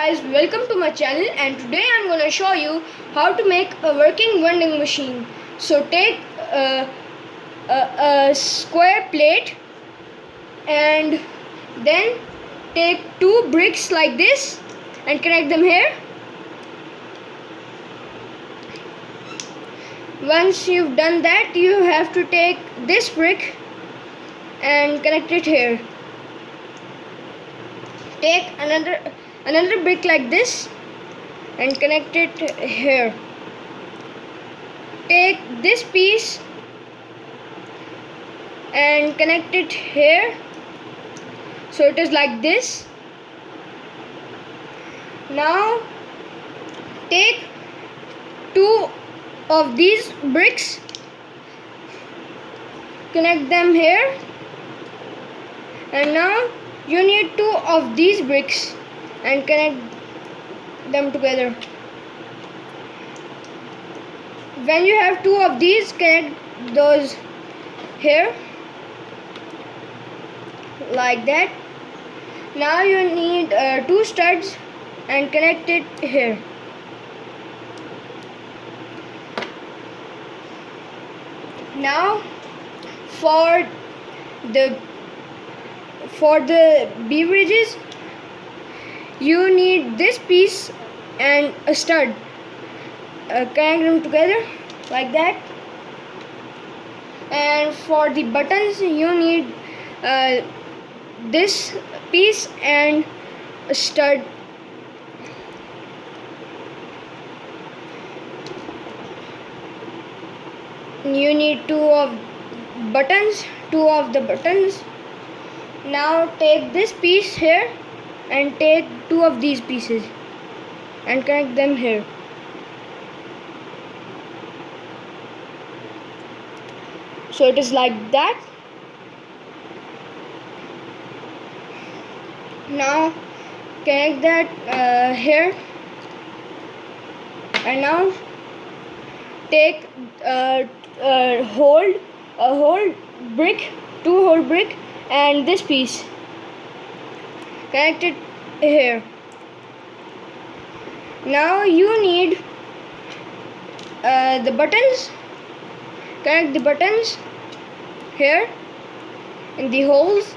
guys, welcome to my channel, and today I'm going to show you how to make a working vending machine. So take a square plate and then take two bricks like this and connect them here. Once you've done that, you have to take this brick and connect it here. Take another brick like this and connect it here. Take this piece and connect it here, so it is like this. Now take two of these bricks, connect them here, and now you need two of these bricks and connect them together. When you have two of these, connect those here like that. Now you need two studs and connect it here. Now for the beverages, you need this piece and a stud. Connect them together like that. And for the buttons, you need this piece and a stud. You need two of the buttons. Now take this piece here and take two of these pieces and connect them here. So it is like that. Now connect that here, and now take two whole brick and this piece, connect it here. Now you need the buttons. Connect the buttons here in the holes,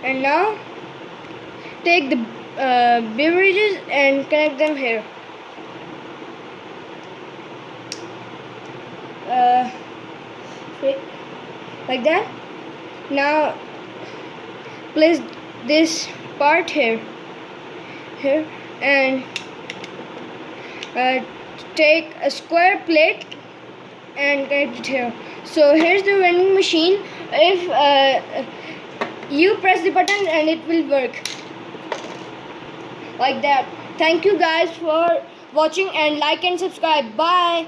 and now take the beverages and connect them here. Like that. Now place this part here and take a square plate and connect it here. So here's the vending machine. If you press the button and it will work like that. Thank you guys for watching, and like and subscribe. Bye.